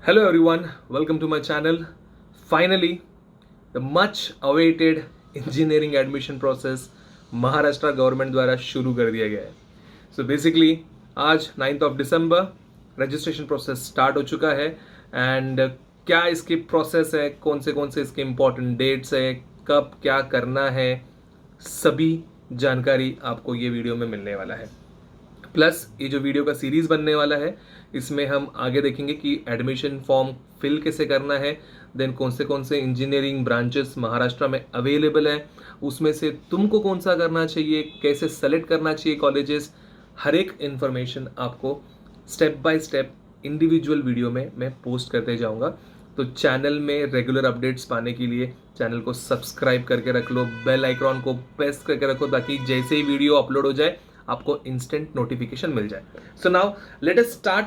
Hello everyone, welcome to my channel. Finally, the much awaited engineering admission process Maharashtra government द्वारा शुरू कर दिया गया है. सो बेसिकली आज 9th of December registration process start हो चुका है. एंड क्या इसकी प्रोसेस है, कौन से इसके इम्पोर्टेंट डेट्स है, कब क्या करना है, सभी जानकारी आपको ये वीडियो में मिलने वाला है. प्लस ये जो वीडियो का सीरीज बनने वाला है इसमें हम आगे देखेंगे कि एडमिशन फॉर्म फिल कैसे करना है, देन कौन से इंजीनियरिंग ब्रांचेस महाराष्ट्र में अवेलेबल हैं, उसमें से तुमको कौन सा करना चाहिए, कैसे सेलेक्ट करना चाहिए कॉलेजेस, हर एक इन्फॉर्मेशन आपको step by step individual video में मैं पोस्ट करते जाऊंगा. तो चैनल में रेगुलर अपडेट्स पाने के लिए चैनल को सब्सक्राइब करके रख लो, बेल आइकॉन को प्रेस करके रखो ताकि जैसे ही वीडियो अपलोड हो जाए आपको इंस्टेंट नोटिफिकेशन मिल जाए. So now let us start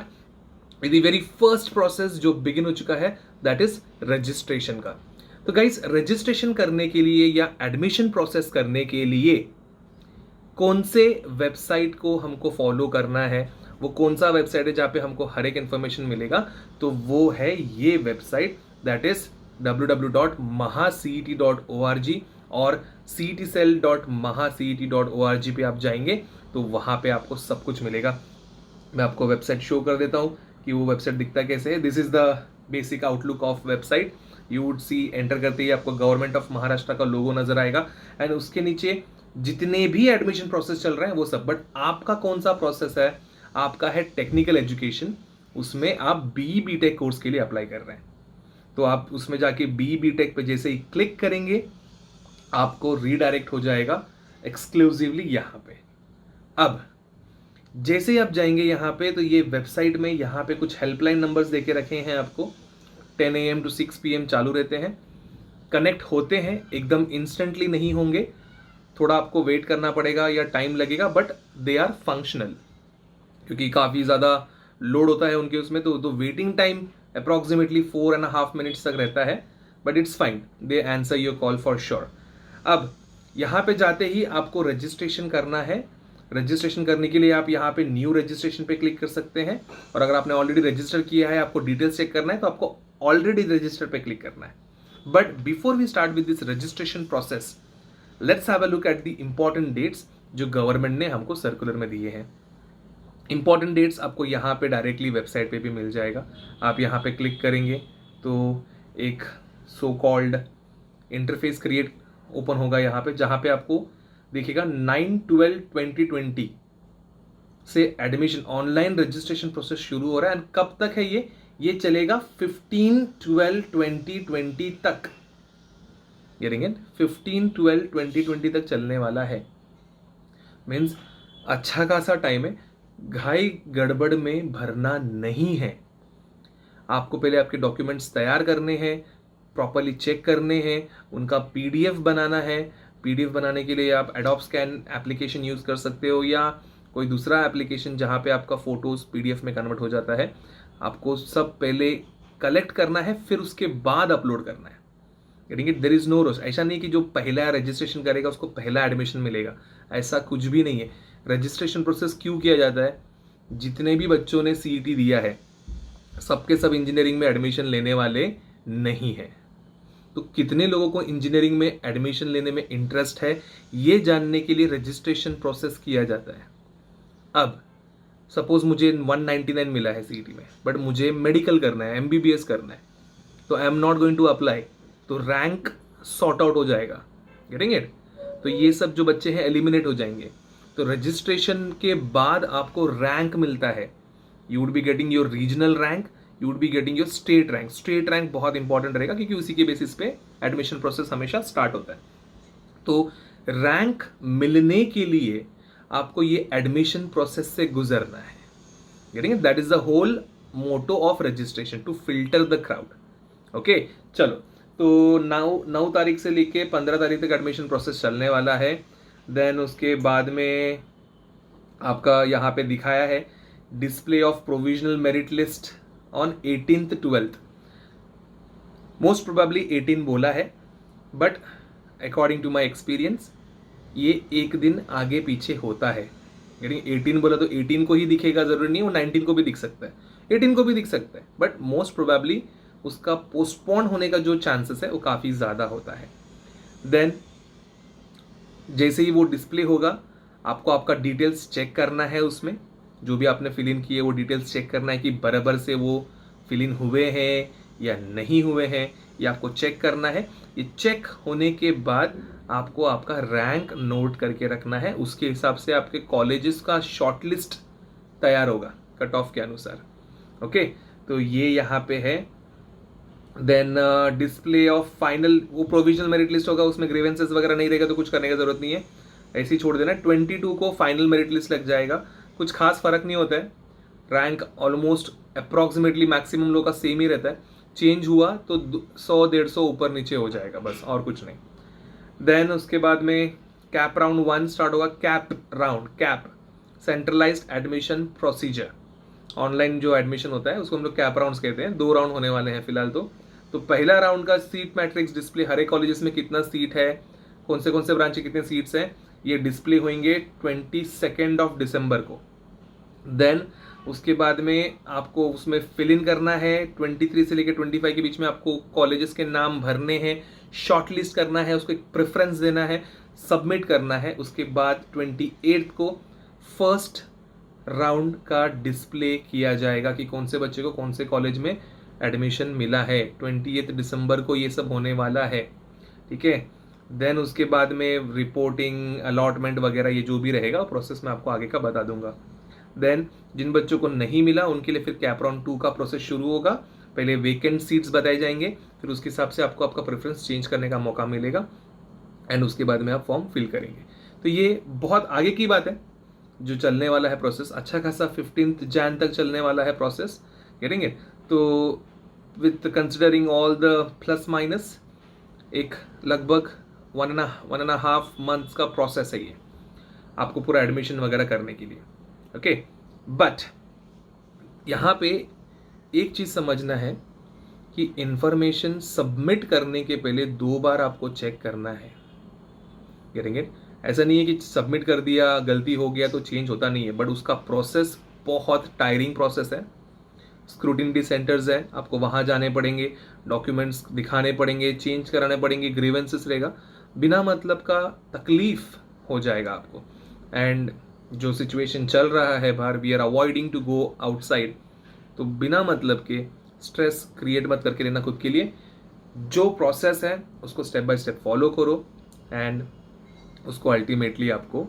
with the very first process जो बिगिन हो चुका है, दैट इज रजिस्ट्रेशन का. तो गाइस, रजिस्ट्रेशन करने के लिए या एडमिशन प्रोसेस करने के लिए कौन से वेबसाइट को हमको फॉलो करना है, वो कौन सा वेबसाइट है जहाँ पे हमको हर एक इंफॉर्मेशन मिलेगा, तो वो है ये वेबसाइट, दैट इज www.mahacet.org और cetcell.mahacet.org पे आप जाएंगे तो वहाँ पे आपको सब कुछ मिलेगा. मैं आपको वेबसाइट शो कर देता हूँ कि वो वेबसाइट दिखता कैसे है. This is the basic outlook of website. You would see, enter करते ही आपको गवर्नमेंट ऑफ महाराष्ट्र का लोगो नजर आएगा एंड उसके नीचे जितने भी एडमिशन प्रोसेस चल रहे हैं वो सब. बट आपका कौन सा प्रोसेस है, आपका है टेक्निकल एजुकेशन, उसमें आप बी टेक कोर्स के लिए अप्लाई कर रहे हैं. तो आप उसमें जाके बी टेक पे जैसे ही क्लिक करेंगे आपको रीडायरेक्ट हो जाएगा एक्सक्लूसिवली यहाँ पे. अब जैसे ही आप जाएंगे यहाँ पे तो ये वेबसाइट में यहाँ पे कुछ हेल्पलाइन नंबर्स देके रखे हैं आपको. 10 AM to 6 PM चालू रहते हैं. कनेक्ट होते हैं, एकदम इंस्टेंटली नहीं होंगे, थोड़ा आपको वेट करना पड़ेगा या टाइम लगेगा, बट दे आर फंक्शनल क्योंकि काफ़ी ज़्यादा लोड होता है उनके उसमें. तो वेटिंग टाइम अप्रॉक्सीमेटली 4.5 मिनट्स तक रहता है, but it's fine, they answer your call for sure. अब यहाँ पे जाते ही आपको रजिस्ट्रेशन करना है. रजिस्ट्रेशन करने के लिए आप यहाँ पे न्यू रजिस्ट्रेशन पे क्लिक कर सकते हैं, और अगर आपने ऑलरेडी रजिस्टर किया है, आपको डिटेल्स चेक करना है, तो आपको ऑलरेडी रजिस्टर पे क्लिक करना है. But before we start with this registration process, let's have a look at the important dates जो गवर्नमेंट ने हमको सर्कुलर में दिए हैं. इंपॉर्टेंट डेट्स आपको यहाँ पे डायरेक्टली वेबसाइट पे भी मिल जाएगा. आप यहाँ पे क्लिक करेंगे तो एक so called interface create open होगा यहाँ पे, जहाँ पे आपको देखिएगा 9/12/2020 से एडमिशन ऑनलाइन रजिस्ट्रेशन प्रोसेस शुरू हो रहा है. एंड कब तक है ये चलेगा 15/12/2020 तक. 15/12/2020 तक चलने वाला है. मीन्स अच्छा खासा टाइम है. घाई गड़बड़ में भरना नहीं है. आपको पहले आपके डॉक्यूमेंट्स तैयार करने हैं, प्रॉपरली चेक करने हैं, उनका PDF बनाना है. PDF बनाने के लिए आप एडोब स्कैन एप्लीकेशन यूज़ कर सकते हो या कोई दूसरा एप्लीकेशन जहाँ पे आपका फ़ोटोज़ PDF में कन्वर्ट हो जाता है. आपको सब पहले कलेक्ट करना है, फिर उसके बाद अपलोड करना है. यानी देयर इज़ नो रश. ऐसा नहीं कि जो पहला रजिस्ट्रेशन करेगा उसको पहला एडमिशन मिलेगा, ऐसा कुछ भी नहीं है. रजिस्ट्रेशन प्रोसेस क्यों किया जाता है, जितने भी बच्चों ने CET दिया है सबके सब इंजीनियरिंग में एडमिशन लेने वाले नहीं है. तो कितने लोगों को इंजीनियरिंग में एडमिशन लेने में इंटरेस्ट है, ये जानने के लिए रजिस्ट्रेशन प्रोसेस किया जाता है. अब सपोज मुझे 199 मिला है CET में, बट मुझे मेडिकल करना है, MBBS करना है, तो I am not going to apply, तो रैंक सॉर्ट आउट हो जाएगा. Getting it? तो ये सब जो बच्चे हैं एलिमिनेट हो जाएंगे. तो रजिस्ट्रेशन के बाद आपको रैंक मिलता है. You would be getting your regional rank, you would be getting your state rank. State rank बहुत इंपॉर्टेंट रहेगा क्योंकि उसी के बेसिस पे एडमिशन प्रोसेस हमेशा स्टार्ट होता है. तो रैंक मिलने के लिए आपको ये एडमिशन प्रोसेस से गुजरना है. Getting it? That is the whole motto of registration, to filter the crowd. Okay, चलो. तो 9 तारीख से लेके 15 तारीख तक एडमिशन प्रोसेस चलने वाला है. देन उसके बाद में आपका यहाँ पे दिखाया है display of provisional merit list on 18th 12th. Most probably 18 बोला है, but according to my experience ये एक दिन आगे पीछे होता है. यानी 18 बोला तो 18 को ही दिखेगा, जरूरी नहीं वो 19 को भी दिख सकता है. 18 को भी दिख सकता है, बट मोस्ट प्रोबेबली उसका पोस्टपोन होने का जो चांसेस है वो काफ़ी ज़्यादा होता है। देन जैसे ही वो डिस्प्ले होगा, आपको आपका डिटेल्स चेक करना है, उसमें जो भी आपने फिल इन किए वो डिटेल्स चेक करना है कि बराबर से वो फिल इन हुए हैं या नहीं हुए हैं, ये आपको चेक करना है। ये चेक होने के बाद आपको आपका रैंक नोट करके रखना है, उसके हिसाब से आपके कॉलेजेस का शॉर्ट लिस्ट तैयार होगा कट ऑफ के अनुसार। ओके, तो ये यहाँ पे है। देन डिस्प्ले ऑफ फाइनल, वो प्रोविजनल मेरिट लिस्ट होगा, उसमें ग्रीवेंसेस वगैरह नहीं रहेगा तो कुछ करने की जरूरत नहीं है, ऐसे ही छोड़ देना। 22 को फाइनल मेरिट लिस्ट लग जाएगा, कुछ खास फर्क नहीं होता है, रैंक ऑलमोस्ट अप्रॉक्सीमेटली मैक्सिमम लोग का सेम ही रहता है, चेंज हुआ तो 100-150 ऊपर नीचे हो जाएगा, बस और कुछ नहीं। देन उसके बाद में कैप राउंड 1 स्टार्ट होगा। Cap centralised admission procedure, online जो एडमिशन होता है उसको हम लोग कैप राउंड्स कहते हैं। 2 राउंड होने वाले हैं फिलहाल तो पहला राउंड का सीट मैट्रिक्स डिस्प्ले, हर एक कॉलेजेस में कितना सीट है, कौन से ब्रांच के कितने सीट्स हैं, ये डिस्प्ले होंगे 22 दिसंबर को। देन उसके बाद में आपको उसमें फिल इन करना है, 23 से लेकर 25 के बीच में आपको कॉलेजेस के नाम भरने हैं, शॉर्ट लिस्ट करना है, उसको एक प्रेफरेंस देना है, सबमिट करना है। उसके बाद 28 को फर्स्ट राउंड का डिस्प्ले किया जाएगा कि कौन से बच्चे को कौन से कॉलेज में एडमिशन मिला है। 28 दिसंबर को ये सब होने वाला है, ठीक है। देन उसके बाद में रिपोर्टिंग, अलॉटमेंट वगैरह ये जो भी रहेगा प्रोसेस मैं आपको आगे का बता दूंगा। देन जिन बच्चों को नहीं मिला उनके लिए फिर कैप राउंड 2 का प्रोसेस शुरू होगा। पहले वेकेंट सीट्स बताए जाएंगे, फिर उसके हिसाब से आपको आपका प्रेफरेंस चेंज करने का मौका मिलेगा, एंड उसके बाद में आप फॉर्म फिल करेंगे। तो ये बहुत आगे की बात है जो चलने वाला है प्रोसेस, अच्छा खासा 15 जैन तक चलने वाला है प्रोसेस, करेंगे। तो with considering all the plus minus एक लगभग 1.5 मंथ्स का प्रोसेस है ये आपको पूरा एडमिशन वगैरह करने के लिए। ओके, बट यहाँ पे एक चीज़ समझना है कि इंफॉर्मेशन सबमिट करने के पहले 2 बार आपको चेक करना है, करेंगे। ऐसा नहीं है कि सबमिट कर दिया गलती हो गया तो चेंज होता नहीं है, बट उसका प्रोसेस बहुत टायरिंग प्रोसेस है। स्क्रूटिनी सेंटर्स है, आपको वहाँ जाने पड़ेंगे, डॉक्यूमेंट्स दिखाने पड़ेंगे, चेंज कराने पड़ेंगे, ग्रीवेंसेस रहेगा, बिना मतलब का तकलीफ हो जाएगा आपको। एंड जो सिचुएशन चल रहा है बाहर, we are avoiding to go outside, तो बिना मतलब के स्ट्रेस क्रिएट मत करके लेना खुद के लिए। जो प्रोसेस है उसको स्टेप बाय स्टेप फॉलो करो, एंड उसको अल्टीमेटली आपको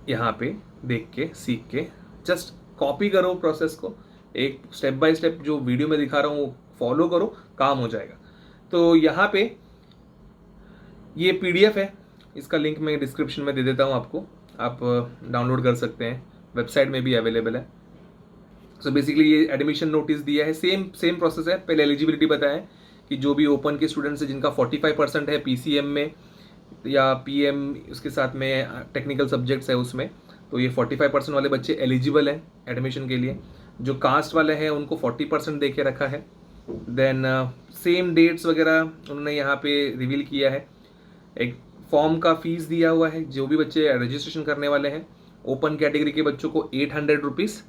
यहाँ पे देख के सीख के जस्ट कॉपी करो प्रोसेस को, एक स्टेप बाय स्टेप जो वीडियो में दिखा रहा हूँ वो फॉलो करो, काम हो जाएगा। तो यहाँ पे ये PDF है, इसका लिंक मैं डिस्क्रिप्शन में दे देता हूँ आपको, आप डाउनलोड कर सकते हैं, वेबसाइट में भी अवेलेबल है। सो बेसिकली ये एडमिशन नोटिस दिया है, सेम प्रोसेस है। पहले एलिजिबिलिटी बताया है कि जो भी ओपन के स्टूडेंट्स हैं जिनका 45% है PCM में या PM, उसके साथ में टेक्निकल सब्जेक्ट्स है उसमें, तो ये 45% वाले बच्चे एलिजिबल हैं एडमिशन के लिए। जो कास्ट वाले हैं उनको 40% दे के रखा है। देन सेम डेट्स वगैरह उन्होंने यहाँ पे रिवील किया है। एक फॉर्म का फीस दिया हुआ है, जो भी बच्चे रजिस्ट्रेशन करने वाले हैं, ओपन कैटेगरी के बच्चों को 800 रुपीज़,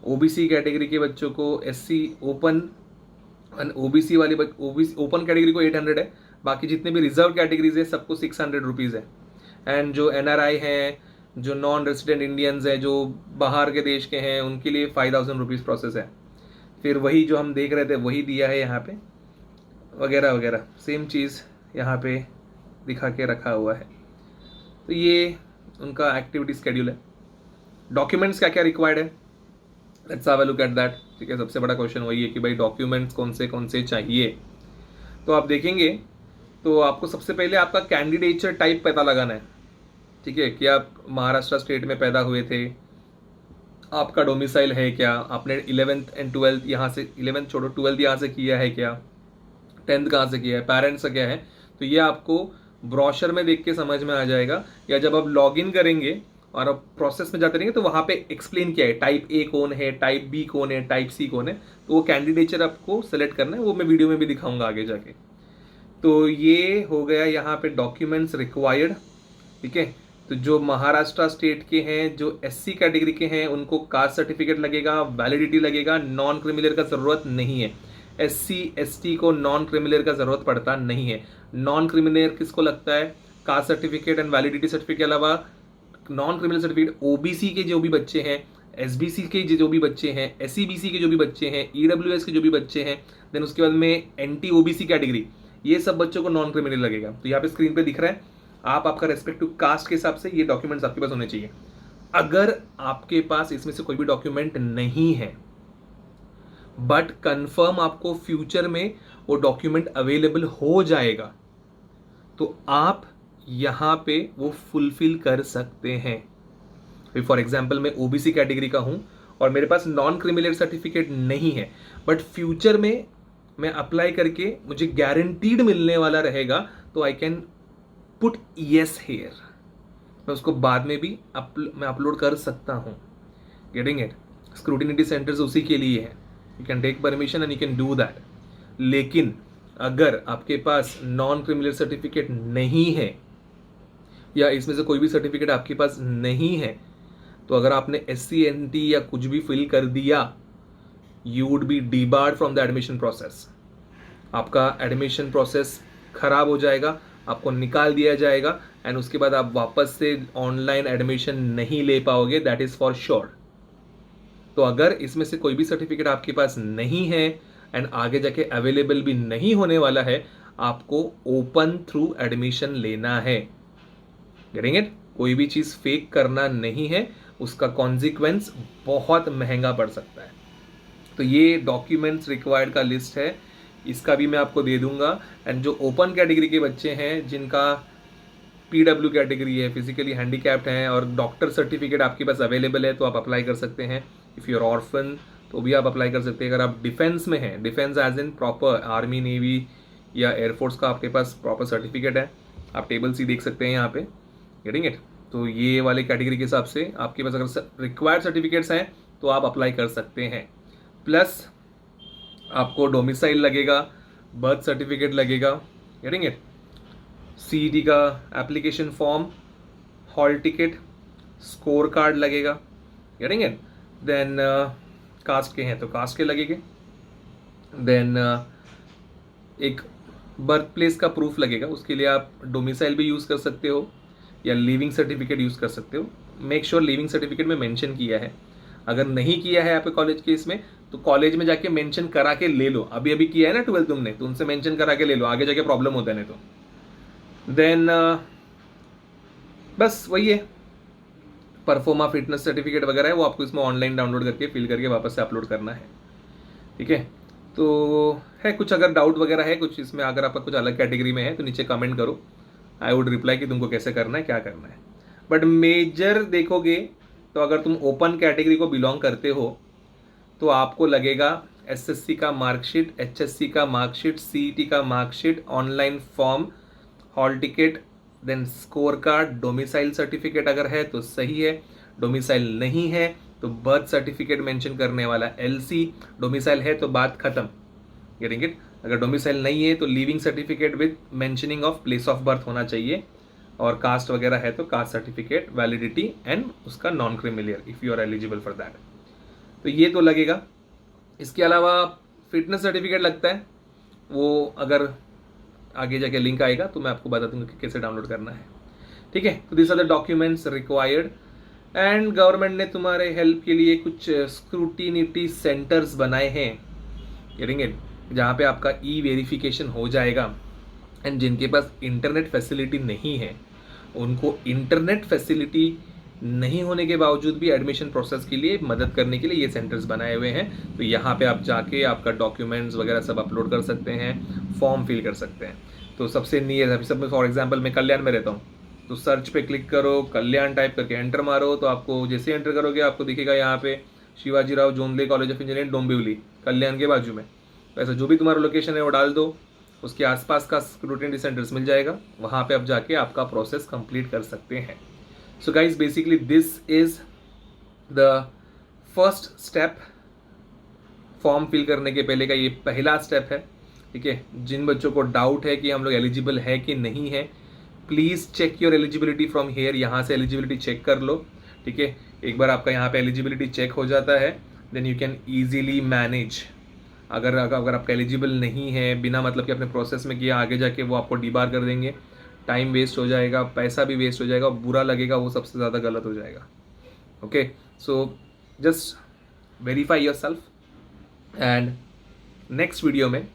OBC कैटेगरी के बच्चों को SC ओपन, OBC वाले OBC ओपन कैटेगरी को 800 है, बाकी जितने भी रिजर्व कैटेगरीज है सबको 600 रुपीज़ है। एंड जो NRI हैं, जो नॉन रेसिडेंट इंडियंस हैं, जो बाहर के देश के हैं, उनके लिए 5000 रुपीज़ प्रोसेस है। फिर वही जो हम देख रहे थे वही दिया है यहाँ पे, वगैरह वगैरह सेम चीज़ यहाँ पे दिखा के रखा हुआ है। तो ये उनका एक्टिविटी स्केड्यूल है। डॉक्यूमेंट्स क्या क्या रिक्वायर्ड है, let's have a look at that. ठीक है, सबसे बड़ा क्वेश्चन वही है कि भाई डॉक्यूमेंट्स कौन से चाहिए। तो आप देखेंगे तो आपको सबसे पहले आपका कैंडिडेचर टाइप पता लगाना है, ठीक है, कि आप महाराष्ट्र स्टेट में पैदा हुए थे, आपका डोमिसाइल है क्या, आपने 11th एंड 12th यहाँ से, 11th छोड़ो 12th यहाँ से किया है क्या, 10th कहाँ से किया है, पेरेंट्स का क्या है। तो ये आपको ब्रोशर में देख के समझ में आ जाएगा, या जब आप लॉग इन करेंगे और आप प्रोसेस में जाते रहेंगे तो वहाँ पे एक्सप्लेन किया है टाइप A कौन है, टाइप B कौन है, टाइप C कौन है। तो वो कैंडिडेचर आपको सेलेक्ट करना है, वो मैं वीडियो में भी दिखाऊंगा आगे जाके। तो ये हो गया यहाँ पे डॉक्यूमेंट्स रिक्वायर्ड, ठीक है। तो जो महाराष्ट्र स्टेट के हैं, जो एससी कैटेगरी के हैं, उनको कास्ट सर्टिफिकेट लगेगा, वैलिडिटी लगेगा, नॉन क्रिमिनल का ज़रूरत नहीं है। एससी एसटी को नॉन क्रिमिनल का ज़रूरत पड़ता नहीं है। नॉन क्रिमिनल किसको लगता है? Caste certificate and validity certificate के अलावा नॉन क्रिमिनल सर्टिफिकेट ओबीसी के जो भी बच्चे हैं, एसबीसी के जो भी बच्चे हैं, एससीबीसी के जो भी बच्चे हैं, ईडब्ल्यूएस के जो भी बच्चे हैं, देन उसके बाद में एंटी ओबीसी कैटेगरी, ये सब बच्चों को नॉन क्रिमिनल लगेगा। तो यहाँ पे स्क्रीन पे दिख रहा है, आप आपका रेस्पेक्टिव कास्ट के हिसाब से ये डॉक्यूमेंट्स आपके पास होने चाहिए। अगर आपके पास इसमें से कोई भी डॉक्यूमेंट नहीं है बट कंफर्म आपको फ्यूचर में वो डॉक्यूमेंट अवेलेबल हो जाएगा, तो आप यहाँ पे वो फुलफिल कर सकते हैं। फॉर एग्जाम्पल मैं ओबीसी कैटेगरी का हूँ और मेरे पास नॉन क्रिमिनल सर्टिफिकेट नहीं है, बट फ्यूचर में मैं अप्लाई करके मुझे गारंटीड मिलने वाला रहेगा, तो I can put yes here. मैं उसको बाद में भी मैं अपलोड कर सकता हूँ। Getting it? स्क्रूटिनिटी सेंटर्स उसी के लिए है। You can take permission and you can do that. लेकिन अगर आपके पास नॉन क्रिमिनल सर्टिफिकेट नहीं है या इसमें से कोई भी सर्टिफिकेट आपके पास नहीं है, तो अगर आपने SC NT या कुछ भी फिल कर दिया, you would be debarred from the admission process. आपका एडमिशन प्रोसेस खराब हो जाएगा, आपको निकाल दिया जाएगा एंड उसके बाद आप वापस से ऑनलाइन एडमिशन नहीं ले पाओगे, दैट इज फॉर श्योर। तो अगर इसमें से कोई भी सर्टिफिकेट आपके पास नहीं है एंड आगे जाके अवेलेबल भी नहीं होने वाला है, आपको ओपन थ्रू एडमिशन लेना है। Getting it? कोई भी चीज़ फेक करना नहीं है, उसका कॉन्सिक्वेंस बहुत महंगा पड़ सकता है। तो ये डॉक्यूमेंट्स रिक्वायर्ड का लिस्ट है, इसका भी मैं आपको दे दूंगा। एंड जो ओपन कैटेगरी के बच्चे हैं, जिनका PW कैटेगरी है, फिजिकली हैंडीकैप्ड हैं और डॉक्टर सर्टिफिकेट आपके पास अवेलेबल है, तो आप अप्लाई कर सकते हैं। इफ़ यू आर ऑर्फन तो भी आप अप्लाई कर सकते हैं। अगर आप डिफेंस में हैं, defence as in proper army, navy या एयरफोर्स का आपके पास प्रॉपर सर्टिफिकेट है, आप टेबल सी देख सकते हैं यहाँ पे। Getting it? तो ये वाले कैटेगरी के हिसाब से आपके पास अगर रिक्वायर्ड सर्टिफिकेट्स हैं तो आप अप्लाई कर सकते हैं। प्लस आपको डोमिसाइल लगेगा, बर्थ सर्टिफिकेट लगेगा। Getting it? CET का application form, hall ticket, score card लगेगा। Getting it? देन कास्ट के हैं तो कास्ट के लगेंगे। देन एक बर्थ प्लेस का प्रूफ लगेगा, उसके लिए आप डोमिसाइल भी यूज़ कर सकते हो या लिविंग सर्टिफिकेट यूज़ कर सकते हो। मेक श्योर लिविंग सर्टिफिकेट में मेंशन किया है। अगर नहीं किया है आप कॉलेज के इसमें, तो कॉलेज में जाके मेंशन करा के ले लो। अभी अभी किया है ना 12th तुमने, तो उनसे मेंशन करा के ले लो, आगे जाके प्रॉब्लम होता है नहीं तो। देन बस वही है, परफॉर्मा फिटनेस सर्टिफिकेट वगैरह है, वो आपको इसमें ऑनलाइन डाउनलोड करके फिल करके वापस से अपलोड करना है। ठीक है? तो है कुछ अगर डाउट वगैरह है कुछ इसमें, अगर आपका कुछ अलग कैटेगरी में है तो नीचे कमेंट करो, आई वुड रिप्लाई कि तुमको कैसे करना है, क्या करना है। बट मेजर देखोगे तो अगर तुम ओपन कैटेगरी को बिलोंग करते हो तो आपको लगेगा SSC का मार्कशीट, HSC का मार्कशीट, CET का marksheet, online form, hall ticket, then score card, domicile certificate अगर है तो सही है, डोमिसाइल नहीं है तो बर्थ सर्टिफिकेट मेंशन करने वाला LC, डोमिसाइल है तो बात खत्म। Getting it? अगर डोमिसाइल नहीं है तो living certificate with mentioning of place of birth होना चाहिए, और कास्ट वगैरह है तो कास्ट सर्टिफिकेट, वैलिडिटी एंड उसका non criminal if you are eligible for that. तो ये तो लगेगा। इसके अलावा फिटनेस सर्टिफिकेट लगता है, वो अगर आगे जाके लिंक आएगा तो मैं आपको बता दूंगा कि कैसे डाउनलोड करना है। ठीक है? तो this are the documents required and government ने तुम्हारे हेल्प के लिए कुछ स्क्रूटिनिटी सेंटर्स बनाए हैं, गेटिंग इट, जहाँ पे आपका वेरिफिकेशन हो जाएगा। एंड जिनके पास इंटरनेट फैसिलिटी नहीं है, उनको इंटरनेट फैसिलिटी नहीं होने के बावजूद भी एडमिशन प्रोसेस के लिए मदद करने के लिए ये सेंटर्स बनाए हुए हैं। तो यहाँ पे आप जाके आपका डॉक्यूमेंट्स वगैरह सब अपलोड कर सकते हैं, फॉर्म फिल कर सकते हैं। तो सबसे नियर, अभी सब फॉर एग्जांपल मैं कल्याण में रहता हूँ, तो सर्च पे क्लिक करो, कल्याण टाइप करके एंटर मारो, तो आपको जैसे एंटर करोगे आपको दिखेगा यहाँ पे Shivajirao Jondhale college of engineering Dombivli, Kalyan के बाजू में। ऐसा जो भी तुम्हारा लोकेशन है वो डाल दो, उसके आसपास का स्क्रूटिनिटी सेंटर्स मिल जाएगा, वहाँ पे आप जाके आपका प्रोसेस कंप्लीट कर सकते हैं। So guys basically this is the first step. Form fill करने के पहले का ये पहला स्टेप है। ठीक है? जिन बच्चों को डाउट है कि हम लोग एलिजिबल है कि नहीं है, please check your eligibility from here, यहाँ से एलिजिबिलिटी चेक कर लो, ठीक है। एक बार आपका यहाँ पे एलिजिबिलिटी चेक हो जाता है, then you can easily manage. अगर आपका एलिजिबल नहीं है, बिना मतलब कि अपने प्रोसेस में किया, आगे जाके वो आपको डीबार कर देंगे, टाइम वेस्ट हो जाएगा, पैसा भी वेस्ट हो जाएगा, बुरा लगेगा, वो सबसे ज़्यादा गलत हो जाएगा। Okay, so just verify your self. And next video में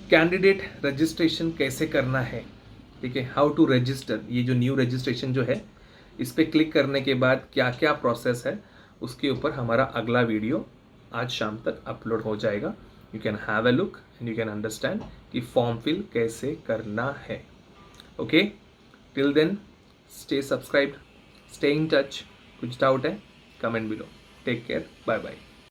कैंडिडेट रजिस्ट्रेशन कैसे करना है, ठीक है, हाउ टू रजिस्टर, ये जो न्यू रजिस्ट्रेशन जो है, इस पर क्लिक करने के बाद क्या क्या प्रोसेस है, उसके ऊपर हमारा अगला वीडियो आज शाम तक अपलोड हो जाएगा। You can have a look and you can understand कि फॉर्म फिल कैसे करना है। Okay, till then stay subscribed, stay in touch. कुछ डाउट है comment below. Take care, bye bye.